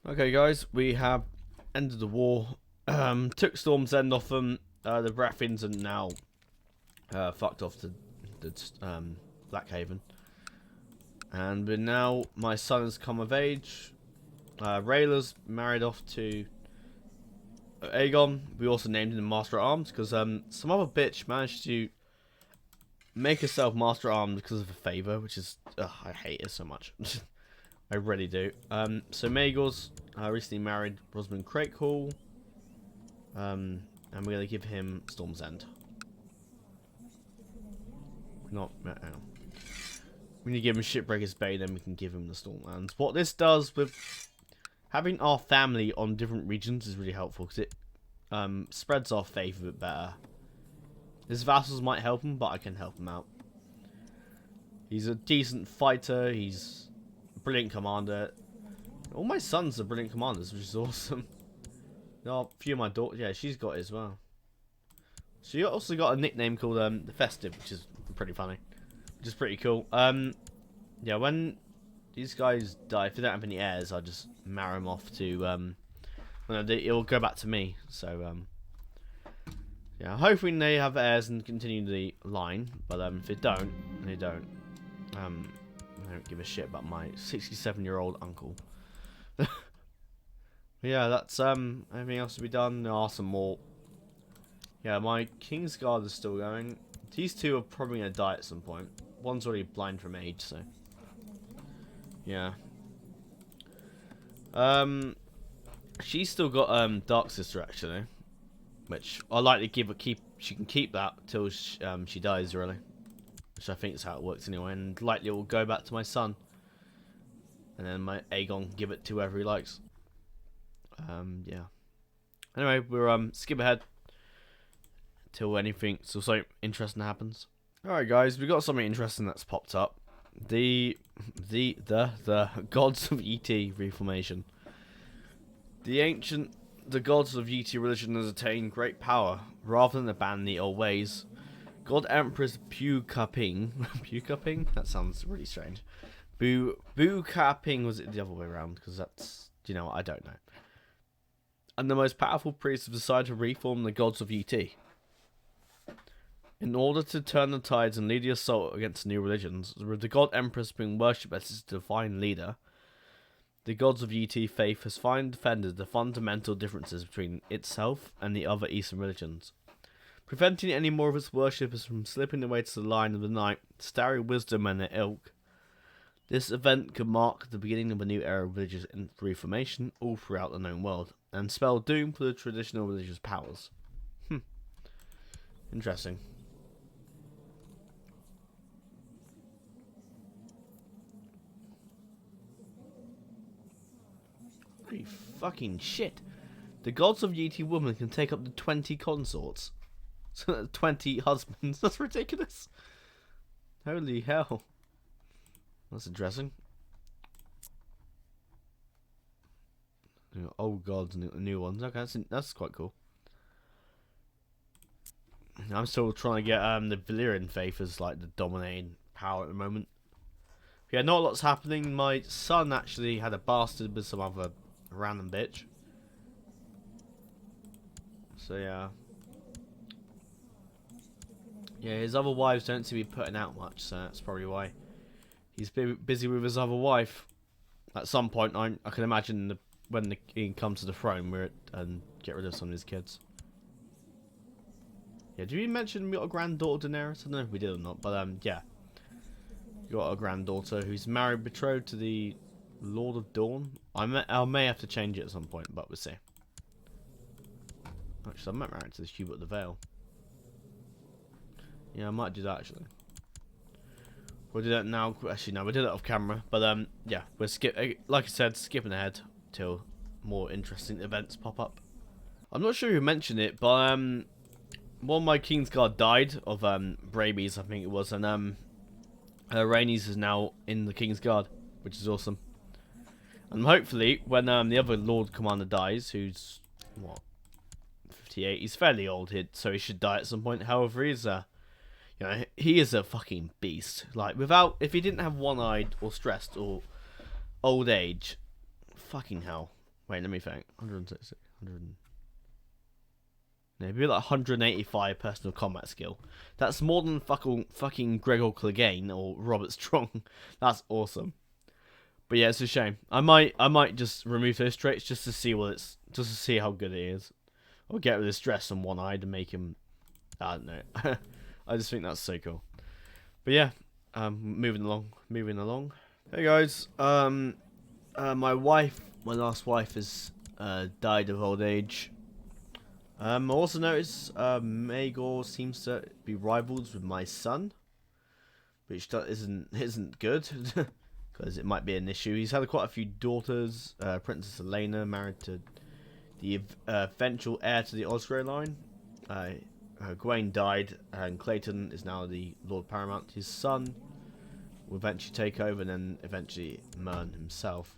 Okay, guys, we have ended the war. Took Storm's End off them. The Baratheons are now fucked off to the Blackhaven, and now my son has come of age. Rayla's married off to Aegon. We also named him Master at Arms because some other bitch managed to make herself Master at Arms because of a favor, which is I hate it so much. I really do. So Maegor's recently married Rosamund Crakehall. And we're gonna give him Storm's End. Not we need to give him Shipbreaker's Bay, then we can give him the Stormlands. What this does with having our family on different regions is really helpful because it spreads our faith a bit better. His vassals might help him, but I can help him out. He's a decent fighter. He's a brilliant commander. All my sons are brilliant commanders, which is awesome. A few of my daughters, yeah, she's got it as well. She also got a nickname called the Festive, which is pretty funny, which is pretty cool. Yeah, when these guys die, if they don't have any heirs, I just marry them off to it'll go back to me. So yeah, hoping they have heirs and continue the line. But if they don't, they don't. I don't give a shit about my 67-year-old uncle. Yeah, that's everything else to be done. There are some more. Yeah, my Kingsguard is still going. These two are probably gonna die at some point. One's already blind from age, so yeah. She's still got Dark Sister actually, which I like to keep. She can keep that till she dies, really, which I think is how it works anyway. And likely it will go back to my son, and then my Aegon give it to whoever he likes. Yeah. Anyway, we'll skip ahead till anything something interesting happens. Alright guys, we got something interesting that's popped up. The gods of ET reformation. The gods of ET religion has attained great power. Rather than abandon the old ways, God Empress Bu Kaping Bu Kaping? That sounds really strange. Bu Kaping, was it the other way around? Because that's, you know what, I don't know. And the most powerful priests have decided to reform the gods of ET. In order to turn the tides and lead the assault against new religions, with the god Empress being worshipped as its divine leader, the gods of ET faith has finally defended the fundamental differences between itself and the other Eastern religions, preventing any more of its worshippers from slipping away to the line of the night, starry wisdom and their ilk. This event could mark the beginning of a new era of religious reformation all throughout the known world, and spell doom for the traditional religious powers. Interesting. Holy fucking shit. The gods of Yeti woman can take up to 20 consorts. So that's 20 husbands. That's ridiculous. Holy hell. That's interesting. Old gods and new ones. Okay, that's quite cool. I'm still trying to get the Valyrian faith as like the dominating power at the moment. Yeah, not a lot's happening. My son actually had a bastard with some other random bitch. So yeah. Yeah, his other wives don't seem to be putting out much, so that's probably why. He's busy with his other wife. At some point, I can imagine when the king comes to the throne, and get rid of some of his kids. Yeah, did we mention we got a granddaughter, Daenerys? I don't know if we did or not, but yeah. We got a granddaughter who's married, betrothed to the Lord of Dawn. I may have to change it at some point, but we'll see. Actually, I'm not married to this Hubert the Veil. Yeah, I might do that actually. We'll do that now. Actually, no, we'll do that off camera. But yeah, we'll like I said, skipping ahead till more interesting events pop up. I'm not sure who mentioned it, but one of my Kingsguard died of rabies, I think it was, and Rhaenys is now in the Kingsguard, which is awesome. And hopefully, when the other Lord Commander dies, who's what, 58, he's fairly old, so he should die at some point. However, he's you know, he is a fucking beast. Like, if he didn't have one-eyed or stressed or old age, fucking hell. Wait, let me think. 160, 100. Maybe like 185 personal combat skill. That's more than fucking Gregor Clegane or Robert Strong. That's awesome. But yeah, it's a shame. I might just remove those traits just to see just to see how good it is. Or get rid of stress on one eye to make him. I don't know. I just think that's so cool. But yeah, moving along. Hey guys, my last wife, has died of old age. I also noticed Maegor seems to be rivals with my son, which isn't good because it might be an issue. He's had quite a few daughters. Princess Elena married to the eventual heir to the Osgray line. Gawain died, and Clayton is now the Lord Paramount. His son will eventually take over, and then eventually Mern himself.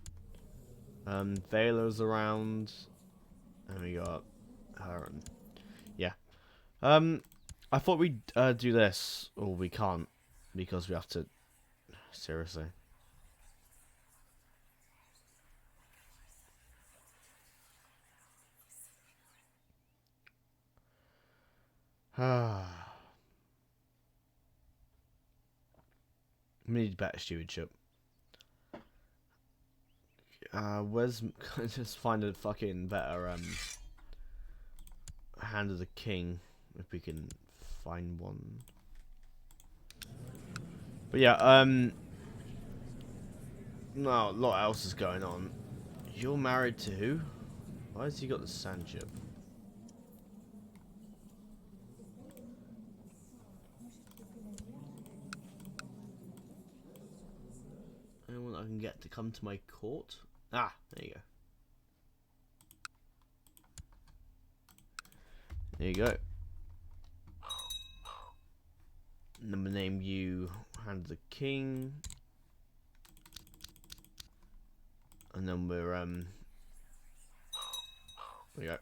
Vaylor's around, and we got her. And yeah. I thought we'd do this, or we can't because we have to. Seriously. We need better stewardship. Where's just find a fucking better Hand of the King if we can find one. But yeah, no, a lot else is going on. You're married to who? Why has he got the sand ship? Anyone I can get to come to my court? Ah, there you go. There you go. Number name you Hand of the King. And then we're there we go.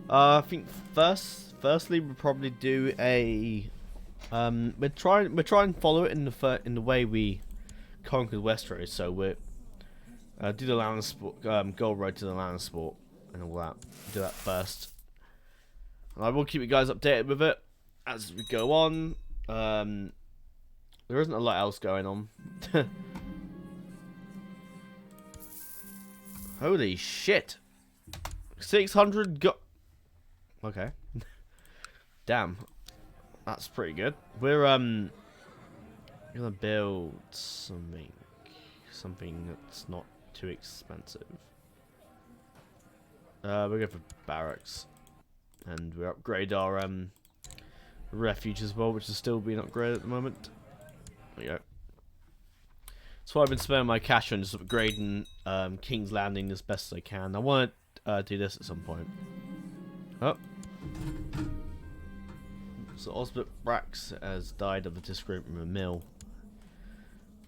I think firstly we'll probably do a we're trying and follow it in the way we conquered Westeros. So we're do the land sport, gold road to the land sport and all that. Do that first. And I will keep you guys updated with it as we go on. There isn't a lot else going on. Holy shit! 600 go. Okay. Damn, that's pretty good. We're gonna build something that's not too expensive. We'll go for barracks, and we upgrade our refuge as well, which is still being upgraded at the moment. There we go. That's why I've been spending my cash on just upgrading King's Landing as best as I can. I want to do this at some point. Oh. So Osbert Brax has died of a disagreement with a mill.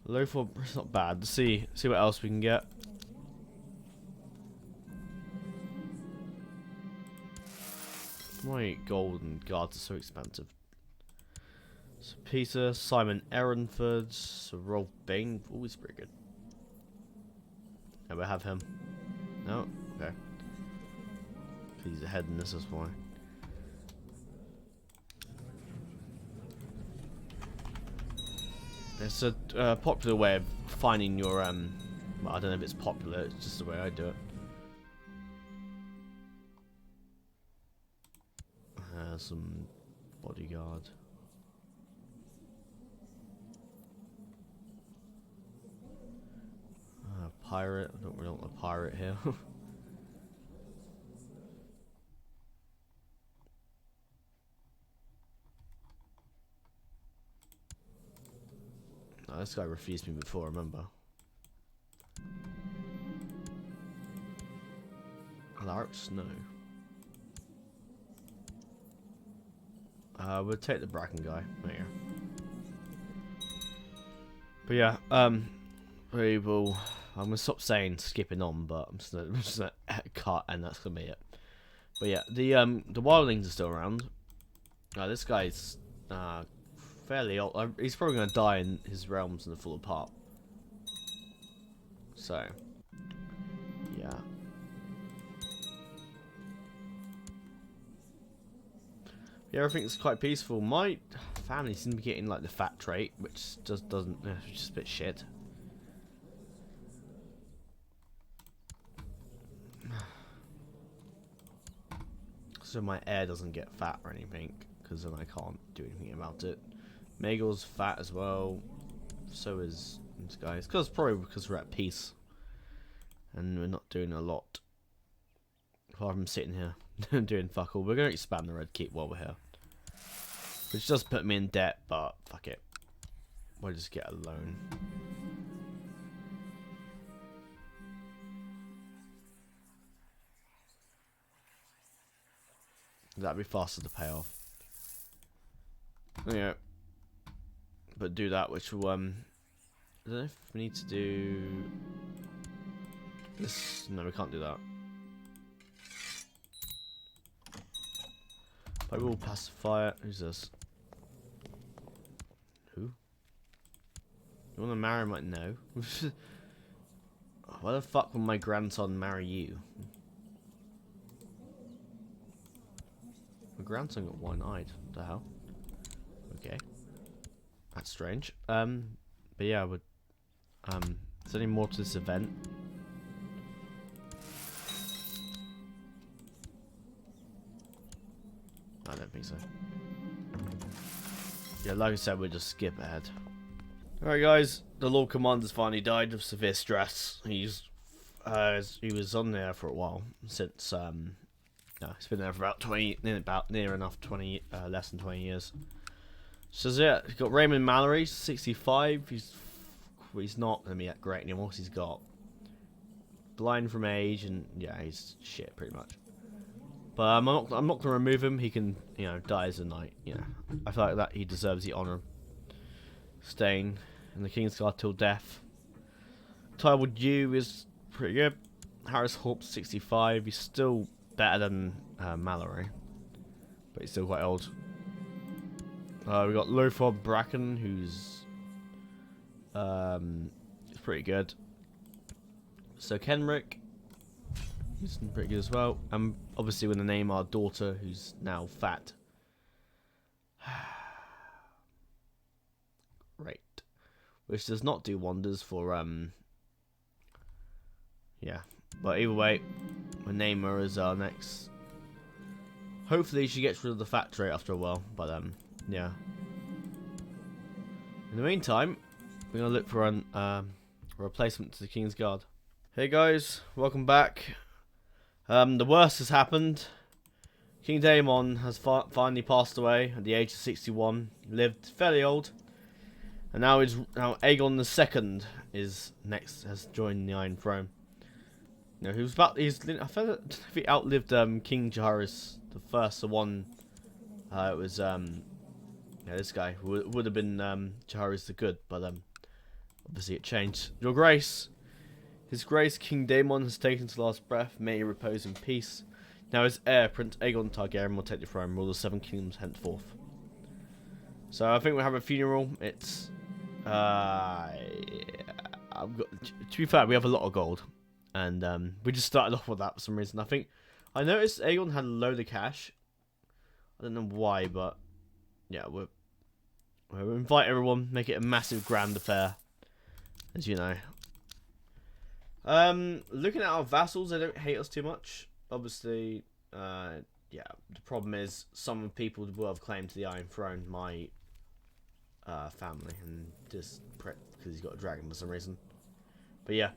Lothar, it's not bad. Let's see what else we can get. My golden guards are so expensive. So Peter, Simon Ehrenford, so Rolf Bing, always pretty good. Never have him. No? Okay. He's ahead in this, is why. It's a popular way of finding your well, I don't know if it's popular, it's just the way I do it. Some bodyguard. Pirate. I don't really want a pirate here. Oh, this guy refused me before, remember. Alaric Snow. We'll take the Bracken guy. There you go. But yeah, we will. I'm gonna stop saying skipping on, but I'm just gonna cut, and that's gonna be it. But yeah, the wildlings are still around. This guy's fairly old. He's probably gonna die in his realms and fall apart. So yeah, Yeah, everything's quite peaceful. My family seems to be getting like the fat trait, which just doesn't, it's just a bit shit. So my heir doesn't get fat or anything, because then I can't do anything about it. Maegor's fat as well. So is this guy. It's probably because we're at peace. And we're not doing a lot. Apart from sitting here doing fuck all. We're going to expand the Red Keep while we're here. Which does put me in debt, but fuck it. We'll just get a loan. That'd be faster to pay off. Yeah. But do that, which will, I don't know if we need to do this. No, we can't do that. I will pacify it. Who's this? Who? You want to marry him? Like, no. Why the fuck would my grandson marry you? My grandson got one-eyed. What the hell? Okay. That's strange. But yeah, I would. Is there any more to this event? I don't think so. Yeah, like I said, we'll just skip ahead. Alright guys, the Lord Commander's finally died of severe stress. He was on there for a while, since, no, he's been there for about 20, near enough 20, less than 20 years. So yeah, he's got Raymond Mallory, 65, he's not going to be that great anymore, because he's got blind from age, and yeah, he's shit, pretty much. But I'm not going to remove him. He can, you know, die as a knight. You know, I feel like that he deserves the honor, staying in the King's Guard till death. Tyward Yew is pretty good. Harris Hawpe, 65. He's still better than Mallory, but he's still quite old. We got Lothar Bracken, who's pretty good. So Kenrick. He's pretty good as well. And obviously, we're going to name our daughter, who's now fat. Right. Which does not do wonders for, yeah. But either way, we'll name her as our next. Hopefully, she gets rid of the fat trait after a while. But, yeah. In the meantime, we're going to look for a replacement to the King's Guard. Hey guys, welcome back. The worst has happened. King Daemon has finally passed away at the age of 61. Lived fairly old, and now Aegon II is next. Has joined the Iron Throne. You know, I felt that he outlived King Jaehaerys the First. The one, it was yeah, this guy would have been Jaehaerys the Good, but obviously it changed. Your Grace. His Grace King Daemon has taken his last breath. May he repose in peace. Now his heir, Prince Aegon Targaryen, will take the throne, rule the Seven Kingdoms henceforth. So I think we'll have a funeral. It's to be fair, we have a lot of gold, and we just started off with that for some reason. I noticed Aegon had a load of cash. I don't know why, but yeah, we'll invite everyone, make it a massive grand affair, as you know. Looking at our vassals, they don't hate us too much. Obviously, yeah, the problem is some people will have claim to the Iron Throne, my family, and this prick, because he's got a dragon for some reason. But yeah.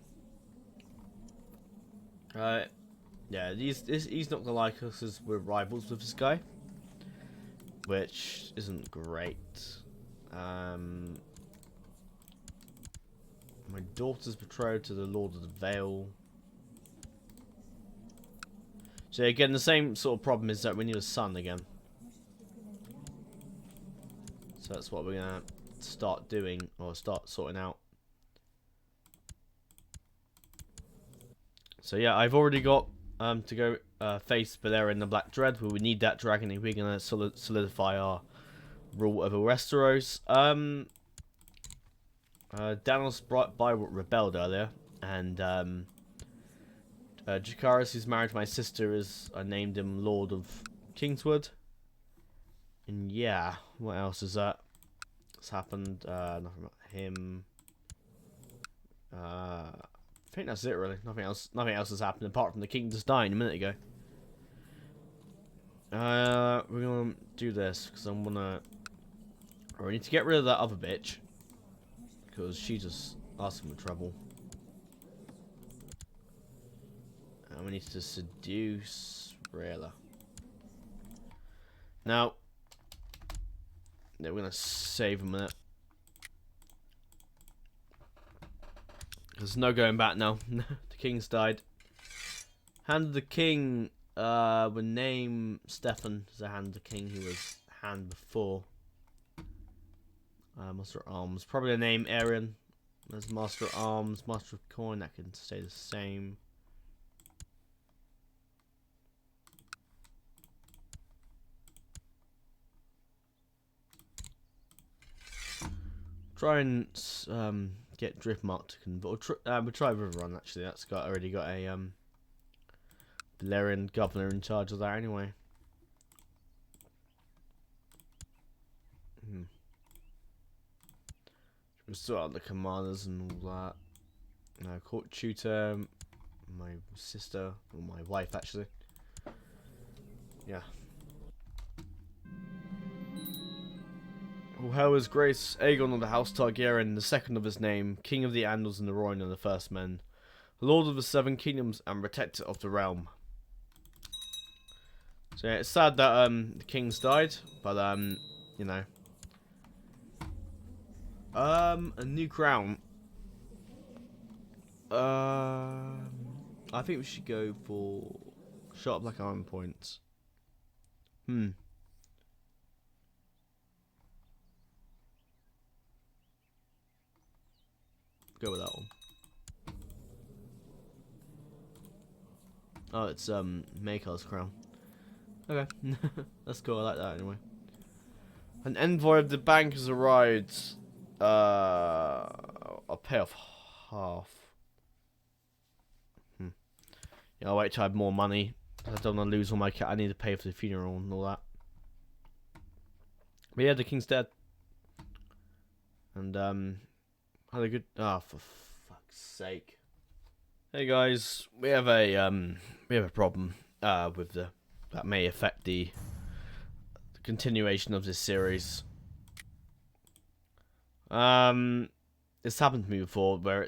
Yeah, he's not gonna like us as we're rivals with this guy, which isn't great. My daughter's betrothed to the Lord of the Vale. So again, the same sort of problem is that we need a son again. So that's what we're gonna start doing, or start sorting out. So yeah, I've already got to go face Valera in the Black Dread, where we need that dragon if we're gonna solidify our rule over Westeros. Danos Byward rebelled earlier, and Jacaerys, who's married to my sister, I named him Lord of Kingswood. And yeah, what else is that? What's happened? Nothing about him. I think that's it really. Nothing else has happened apart from the king just dying a minute ago. We're gonna do this because I'm gonna. We need to get rid of that other bitch because she just asking for trouble. And we need to seduce Rayla. Now, we're gonna save a minute. There's no going back now. The king's died. Hand of the king would name Stefan as a hand of the king who was hand before. Master of Arms. Probably a name Arian. There's Master of Arms, Master of Coin, that can stay the same. Try and get Driftmark to convert. We'll try Riverrun actually. That's already got a Valerian governor in charge of that anyway. We'll sort out the commanders and all that. Court tutor, my sister, or my wife actually. Yeah. Oh, how is Grace Aegon of the House Targaryen, the second of his name, King of the Andals and the Royne and the First Men, Lord of the Seven Kingdoms and Protector of the Realm. So yeah, it's sad that the king's died, but you know. A new crown. I think we should go for sharp black iron points. Go with that one. Oh, it's Makar's crown. Okay, that's cool. I like that anyway. An envoy of the bank has arrived. I'll pay off half. Yeah, I'll wait till I have more money. I don't want to lose all my I need to pay for the funeral and all that. But yeah, the king's dead. And had a good. For fuck's sake. Hey guys, we have a problem with that may affect the continuation of this series. It's happened to me before where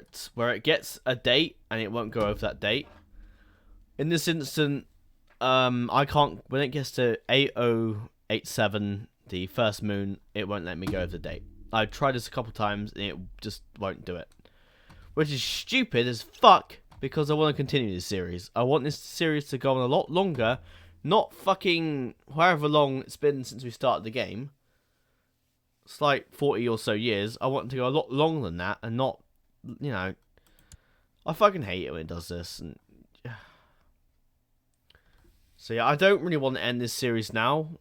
it gets a date and it won't go over that date. In this instant, I can't, when it gets to 8087, the first moon, it won't let me go over the date. I've tried this a couple times and it just won't do it. Which is stupid as fuck because I want to continue this series. I want this series to go on a lot longer, not fucking however long it's been since we started the game. It's like 40 or so years. I want it to go a lot longer than that and not, you know, I fucking hate it when it does this. And so yeah, I don't really want to end this series now.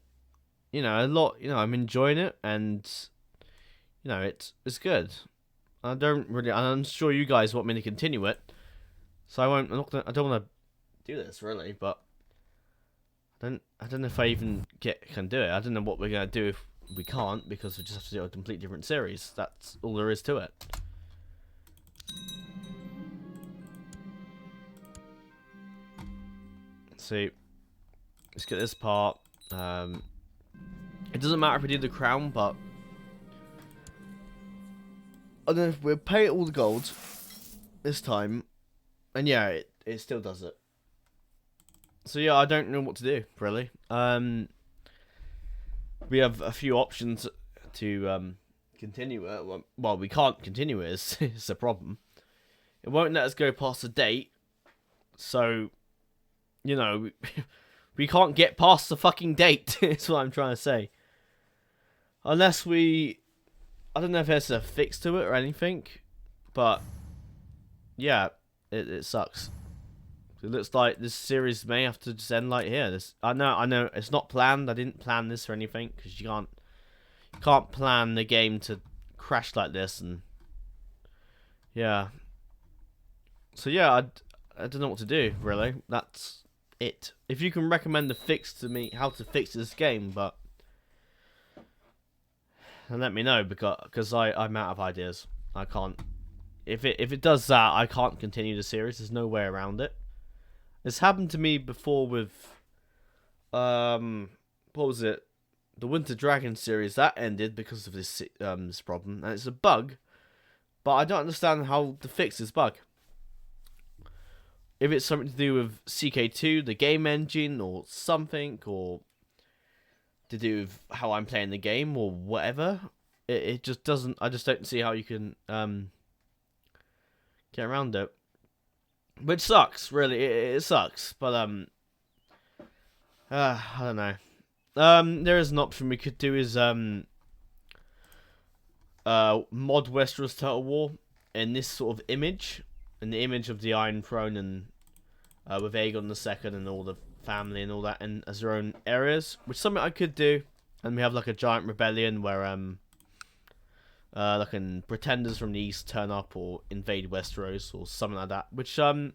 You know, I'm enjoying it and, you know, it's good. I don't really, and I'm sure you guys want me to continue it. So I don't want to do this really, but I don't know if I even can do it. I don't know what we're going to do if we can't, because we just have to do a completely different series. That's all there is to it. See, let's get this part. It doesn't matter if we do the crown, but I don't know if we'll pay all the gold this time, and yeah, it still does it. So yeah, I don't know what to do really. We have a few options to continue it. Well, we can't continue it. It's a problem. It won't let us go past the date. So, you know, we can't get past the fucking date. That's what I'm trying to say. Unless I don't know if there's a fix to it or anything. But, yeah, it sucks. It looks like this series may have to just end like here. I know, it's not planned. I didn't plan this or anything because you can't plan the game to crash like this, and yeah. So yeah, I don't know what to do really. That's it. If you can recommend a fix to me, how to fix this game, but and let me know because I'm out of ideas. I can't. If it does that, I can't continue the series. There's no way around it. It's happened to me before with what was it? The Winter Dragon series that ended because of this problem, and it's a bug. But I don't understand how to fix this bug. If it's something to do with CK2, the game engine, or something, or to do with how I'm playing the game, or whatever, it just doesn't. I just don't see how you can get around it. Which sucks, really. It sucks, but I don't know. There is an option we could do is mod Westeros Total War in this sort of image, in the image of the Iron Throne, and with Aegon II and all the family and all that, and as their own areas, which is something I could do. And we have like a giant rebellion where like pretenders from the east turn up or invade Westeros or something like that, which sounds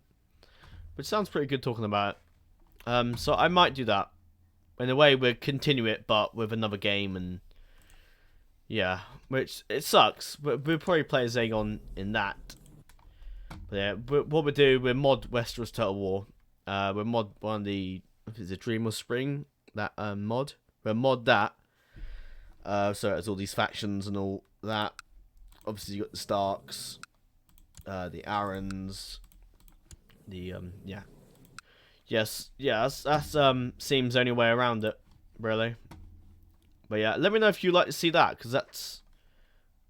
pretty good talking about it. So I might do that. In a way, we'll continue it, but with another game, and yeah, which it sucks. But we'll probably play as Aegon in that. But yeah, what we do, we mod Westeros Total War. We mod one of the, is it Dream of Spring, that mod. We mod that. So it's all these factions and all that. Obviously, you got the Starks, the Aarons, the yeah. Yes, yeah, that's seems the only way around it, really. But yeah, let me know if you'd like to see that, because that's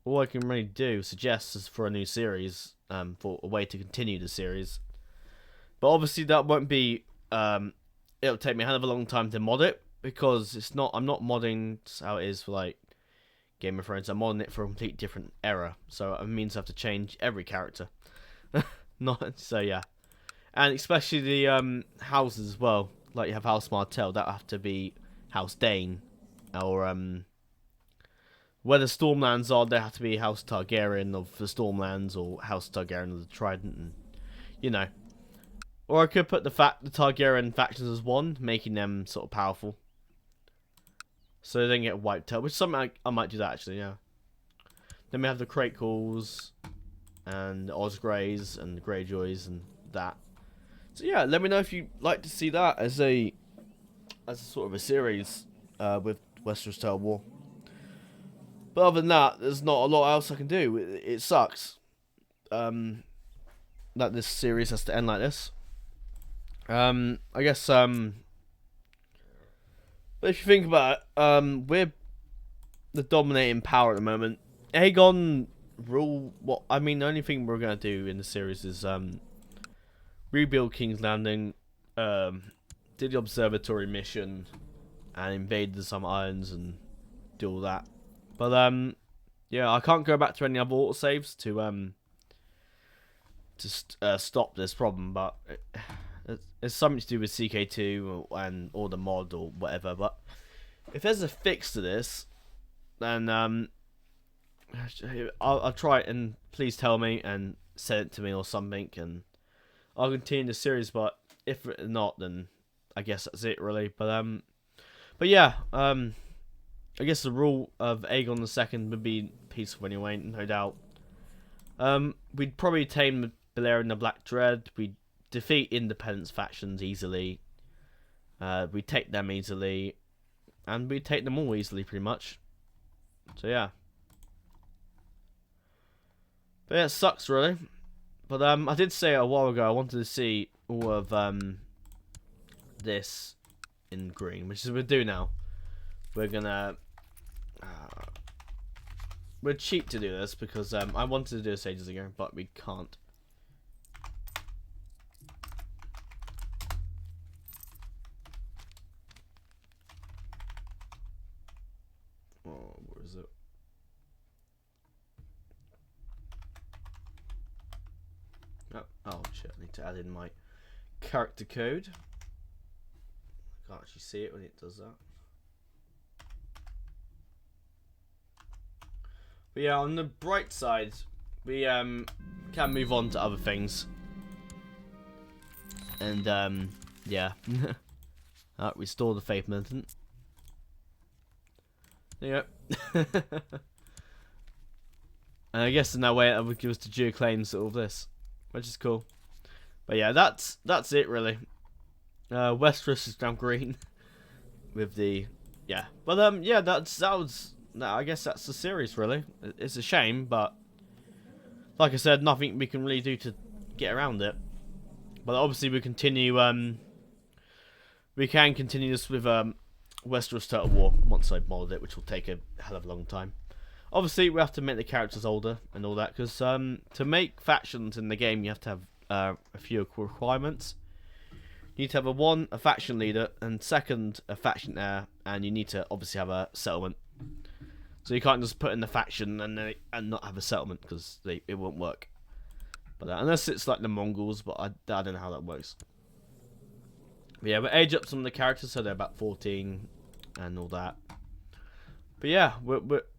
all I can really do. Suggest is for a new series, for a way to continue the series. But obviously that won't be. It'll take me a hell of a long time to mod it, because it's not. I'm not modding how it is for like Game of Thrones. I'm modding it for a complete different era, so it means I have to change every character. Not so yeah. And especially the houses as well. Like you have House Martell, that have to be House Dane. Or where the Stormlands are, they have to be House Targaryen of the Stormlands, or House Targaryen of the Trident, and you know. Or I could put the Targaryen factions as one, making them sort of powerful. So they don't get wiped out, which is something I might do that actually, yeah. Then we have the Crakehalls and the Osgreys and the Greyjoys and that. So yeah, let me know if you'd like to see that as a sort of a series with Westeros Total War. But other than that, there's not a lot else I can do. It sucks that this series has to end like this. I guess but if you think about it, we're the dominating power at the moment. Aegon rule. What I mean, the only thing we're gonna do in the series is rebuild King's Landing, did the observatory mission, and invade the Summer Islands and do all that. But yeah, I can't go back to any other autosaves to stop this problem. But it's something to do with CK2 and or the mod or whatever. But if there's a fix to this, then I'll try it, and please tell me and send it to me or something, and I'll continue the series. But if not, then I guess that's it really. But yeah, I guess the rule of Aegon II would be peaceful anyway, no doubt. We'd probably tame Balerion the Black Dread. We'd defeat Independence factions easily. We'd take them easily, and we'd take them all easily, pretty much. So yeah. But yeah, it sucks really. But I did say a while ago I wanted to see all of this in green, which is what we'll do now. We're gonna we're cheap to do this because I wanted to do this ages ago, but we can't. Oh, what is it? Oh shit, I need to add in my character code. I can't actually see it when it does that. But yeah, on the bright side, we can move on to other things. And yeah. Restore the faith militant. Yeah. And I guess in that way, it would give us the geo-claims all of this, which is cool. But yeah, that's it really. Westeros is now green with the But yeah, I guess that's the series really. It's a shame, but like I said, nothing we can really do to get around it. But obviously we can continue this with Westeros Total War once I've modded it, which will take a hell of a long time. Obviously, we have to make the characters older and all that, because to make factions in the game, you have to have a few requirements. You need to have a faction leader, and second, a faction heir, and you need to obviously have a settlement. So you can't just put in the faction and not have a settlement, because it won't work. But unless it's like the Mongols, but I don't know how that works. But yeah, we age up some of the characters so they're about 14 and all that. But yeah,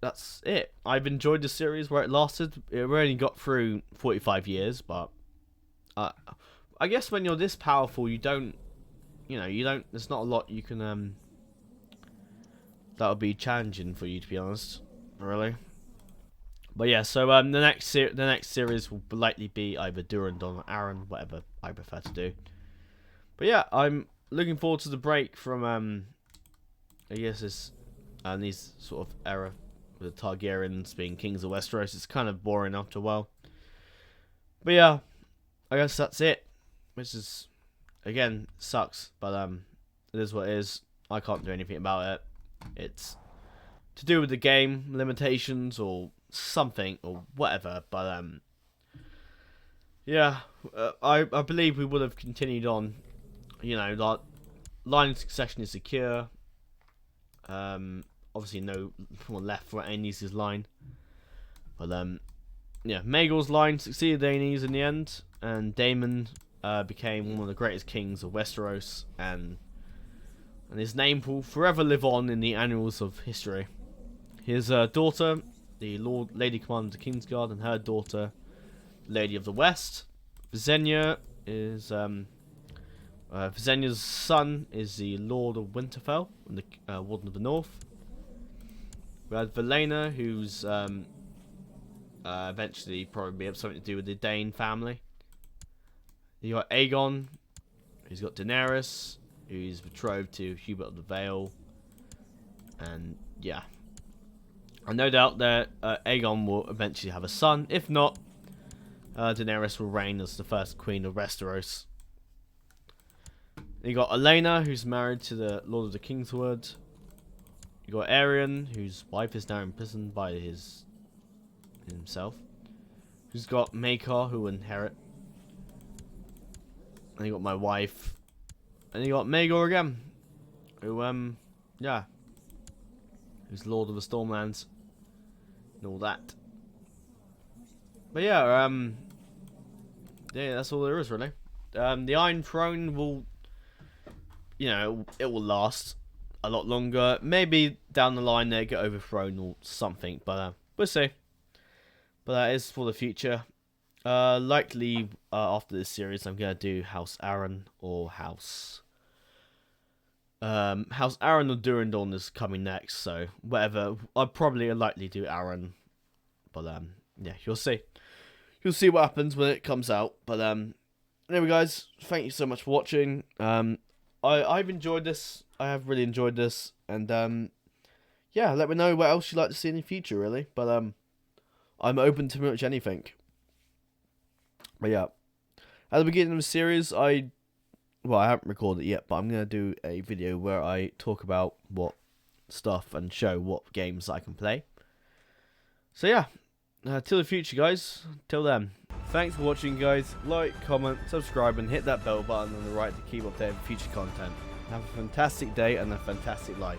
that's it. I've enjoyed the series where it lasted. We only got through 45 years, but I guess when you're this powerful, you don't. There's not a lot you can. That would be challenging for you, to be honest. Really. But yeah, so the next series will likely be either Durandon or Aaron, whatever I prefer to do. But yeah, I'm looking forward to the break from I guess this. And these sort of era with the Targaryens being kings of Westeros. It's kind of boring after a while. But yeah, I guess that's it. Which is, again, sucks. But it is what it is. I can't do anything about it. It's to do with the game limitations or something or whatever. But yeah, I believe we would have continued on. Like line of succession is secure. Obviously no one left for Aenys' line. But yeah, Maegor's line succeeded Aenys in the end, and Daemon became one of the greatest kings of Westeros, and his name will forever live on in the annals of history. His daughter, the Lady Commander of the Kingsguard, and her daughter, Lady of the West, Visenya, is Visenya's son is the Lord of Winterfell and the Warden of the North. We had Valena, who's eventually probably have something to do with the Dane family. You got Aegon, who's got Daenerys, who's betrothed to Hubert of the Vale, and yeah, and no doubt that Aegon will eventually have a son. If not, Daenerys will reign as the first queen of Westeros. You got Elena, who's married to the Lord of the Kingswood. You got Aerion, whose wife is now imprisoned by himself. Who's got Maekar, who will inherit. And you got my wife. And you got Maegor again, who yeah, who's Lord of the Stormlands and all that. But yeah, yeah, that's all there is really. The Iron Throne will, it will last a lot longer. Maybe down the line they get overthrown or something, but we'll see. But that is for the future. Likely after this series, I'm gonna do House Aaron or House Aaron or Durandon is coming next. So whatever, I'll probably likely do Aaron, but yeah, you'll see. You'll see what happens when it comes out. But anyway, guys, thank you so much for watching. I've enjoyed this. I have really enjoyed this, and yeah, let me know what else you'd like to see in the future, really. But I'm open to pretty much anything. But yeah, at the beginning of the series, I haven't recorded it yet, but I'm gonna do a video where I talk about what stuff and show what games I can play. So yeah, till the future, guys. Till then, thanks for watching, guys. Like, comment, subscribe, and hit that bell button on the right to keep updated with future content. Have a fantastic day and a fantastic life.